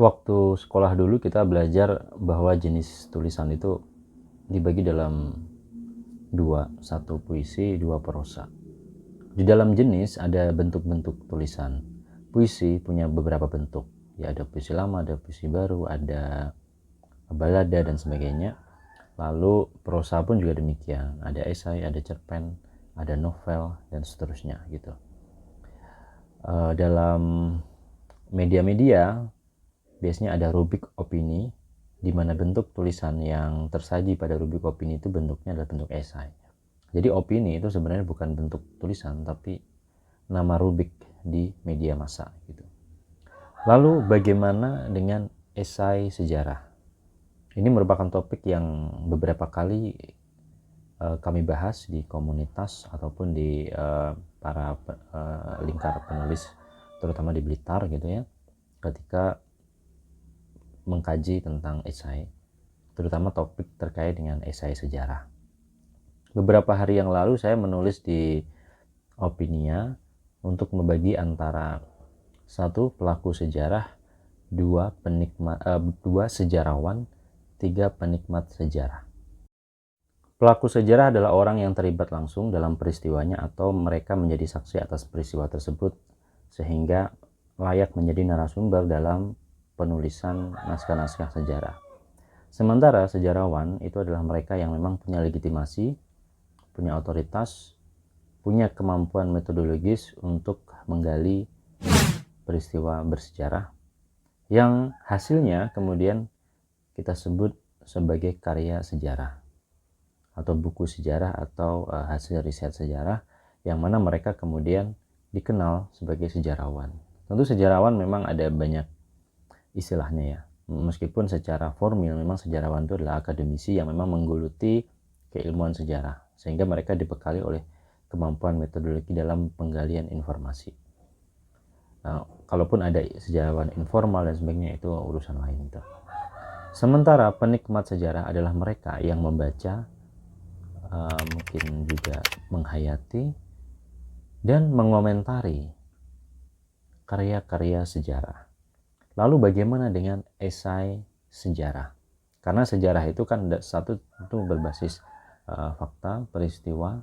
Waktu sekolah dulu kita belajar bahwa jenis tulisan itu dibagi dalam dua, satu puisi, dua prosa. Di dalam jenis ada bentuk-bentuk tulisan. Puisi punya beberapa bentuk. Ya, ada puisi lama, ada puisi baru, ada balada dan sebagainya. Lalu prosa pun juga demikian. Ada esai, ada cerpen, ada novel dan seterusnya gitu. Dalam media-media biasanya ada rubrik opini, di mana bentuk tulisan yang tersaji pada rubrik opini itu bentuknya adalah bentuk esai. Jadi opini itu sebenarnya bukan bentuk tulisan, tapi nama rubrik di media massa gitu. Lalu bagaimana dengan esai sejarah? Ini merupakan topik yang beberapa kali kami bahas di komunitas ataupun di para lingkar penulis, terutama di Blitar gitu ya, ketika mengkaji tentang esai, terutama topik terkait dengan esai sejarah. Beberapa hari yang lalu saya menulis di Opinia untuk membagi antara satu pelaku sejarah, dua sejarawan, tiga penikmat sejarah. Pelaku sejarah adalah orang yang terlibat langsung dalam peristiwanya atau mereka menjadi saksi atas peristiwa tersebut sehingga layak menjadi narasumber dalam penulisan naskah-naskah sejarah. Sementara sejarawan itu adalah mereka yang memang punya legitimasi, punya otoritas, punya kemampuan metodologis untuk menggali peristiwa bersejarah yang hasilnya kemudian kita sebut sebagai karya sejarah atau buku sejarah atau hasil riset sejarah yang mana mereka kemudian dikenal sebagai sejarawan. Tentu sejarawan memang ada banyak istilahnya ya. Meskipun secara formil memang sejarawan itu adalah akademisi yang memang menggeluti keilmuan sejarah sehingga mereka dibekali oleh kemampuan metodologi dalam penggalian informasi. Nah, kalaupun ada sejarawan informal dan sebagainya itu urusan lain itu. Sementara penikmat sejarah adalah mereka yang membaca, mungkin juga menghayati dan mengomentari karya-karya sejarah. Lalu bagaimana dengan esai sejarah? Karena sejarah itu kan satu tentu berbasis fakta, peristiwa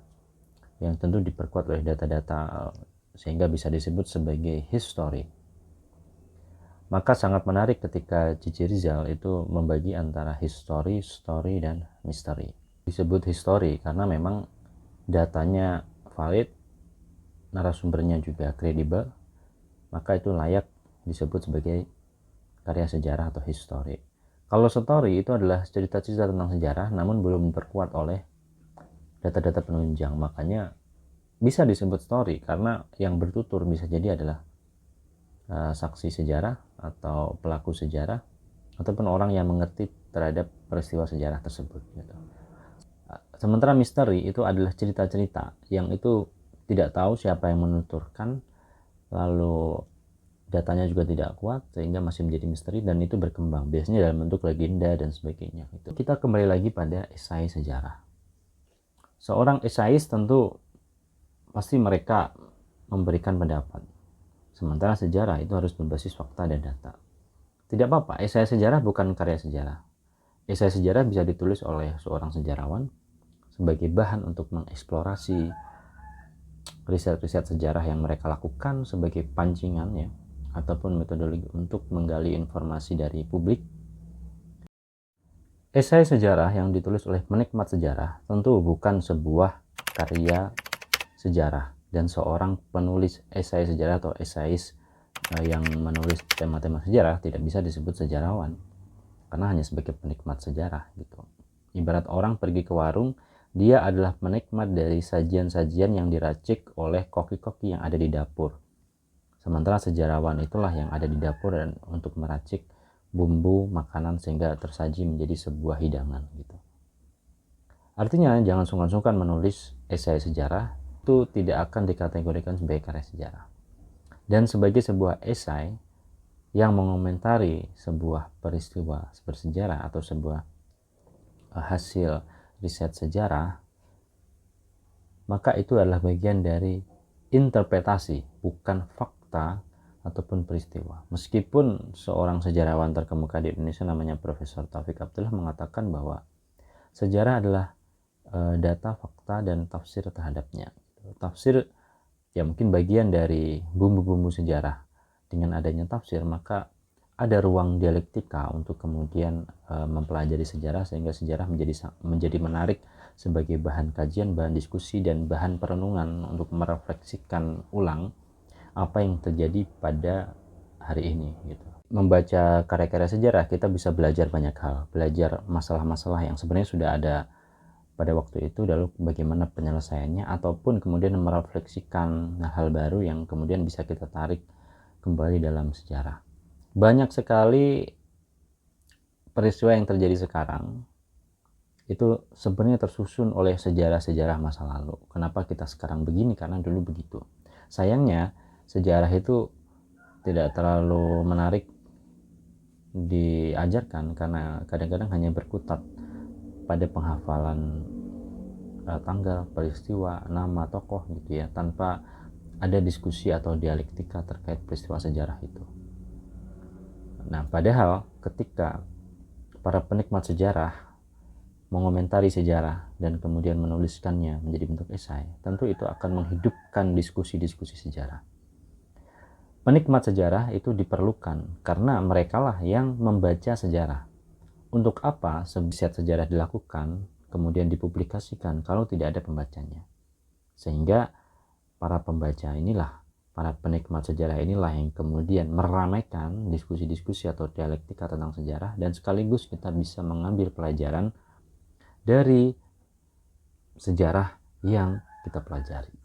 yang tentu diperkuat oleh data-data sehingga bisa disebut sebagai history. Maka sangat menarik ketika Cici Rizal itu membagi antara history, story, dan misteri. Disebut history karena memang datanya valid, narasumbernya juga kredibel, maka itu layak disebut sebagai karya sejarah atau history. Kalau story itu adalah cerita-cerita tentang sejarah namun belum diperkuat oleh data-data penunjang, makanya bisa disebut story karena yang bertutur bisa jadi adalah saksi sejarah atau pelaku sejarah ataupun orang yang mengerti terhadap peristiwa sejarah tersebut gitu. Sementara misteri itu adalah cerita-cerita yang itu tidak tahu siapa yang menuturkan, lalu datanya juga tidak kuat sehingga masih menjadi misteri dan itu berkembang biasanya dalam bentuk legenda dan sebagainya. Itu kita kembali lagi pada esai sejarah. Seorang esais tentu pasti mereka memberikan pendapat, sementara sejarah itu harus berbasis fakta dan data. Tidak apa-apa, esai sejarah bukan karya sejarah. Esai sejarah bisa ditulis oleh seorang sejarawan sebagai bahan untuk mengeksplorasi riset-riset sejarah yang mereka lakukan sebagai pancingan ya, ataupun metodologi untuk menggali informasi dari publik. Esai sejarah yang ditulis oleh penikmat sejarah tentu bukan sebuah karya sejarah, dan seorang penulis esai sejarah atau esais yang menulis tema-tema sejarah tidak bisa disebut sejarawan karena hanya sebagai penikmat sejarah gitu. Ibarat orang pergi ke warung, dia adalah penikmat dari sajian-sajian yang diracik oleh koki-koki yang ada di dapur. Sementara sejarawan itulah yang ada di dapur dan untuk meracik bumbu makanan sehingga tersaji menjadi sebuah hidangan gitu. Artinya jangan sungkan-sungkan menulis esai sejarah, itu tidak akan dikategorikan sebagai karya sejarah. Dan sebagai sebuah esai yang mengomentari sebuah peristiwa bersejarah atau sebuah hasil riset sejarah, maka itu adalah bagian dari interpretasi, bukan fakta, ataupun peristiwa. Meskipun seorang sejarawan terkemuka di Indonesia namanya Profesor Taufik Abdullah mengatakan bahwa sejarah adalah data, fakta, dan tafsir terhadapnya. Tafsir ya mungkin bagian dari bumbu-bumbu sejarah. Dengan adanya tafsir maka ada ruang dialektika untuk kemudian mempelajari sejarah, sehingga sejarah menjadi menarik sebagai bahan kajian, bahan diskusi, dan bahan perenungan untuk merefleksikan ulang apa yang terjadi pada hari ini gitu. Membaca karya-karya sejarah kita bisa belajar banyak hal, belajar masalah-masalah yang sebenarnya sudah ada pada waktu itu, lalu bagaimana penyelesaiannya, ataupun kemudian merefleksikan hal baru yang kemudian bisa kita tarik kembali dalam sejarah. Banyak sekali peristiwa yang terjadi sekarang itu sebenarnya tersusun oleh sejarah-sejarah masa lalu. Kenapa kita sekarang begini? Karena dulu begitu. Sayangnya sejarah itu tidak terlalu menarik diajarkan karena kadang-kadang hanya berkutat pada penghafalan tanggal, peristiwa, nama, tokoh gitu ya, tanpa ada diskusi atau dialektika terkait peristiwa sejarah itu. Nah, padahal ketika para penikmat sejarah mengomentari sejarah dan kemudian menuliskannya menjadi bentuk esai, tentu itu akan menghidupkan diskusi-diskusi sejarah. Penikmat sejarah itu diperlukan karena merekalah yang membaca sejarah. Untuk apa riset sejarah dilakukan, kemudian dipublikasikan kalau tidak ada pembacanya? Sehingga para pembaca inilah, para penikmat sejarah inilah yang kemudian meramaikan diskusi-diskusi atau dialektika tentang sejarah, dan sekaligus kita bisa mengambil pelajaran dari sejarah yang kita pelajari.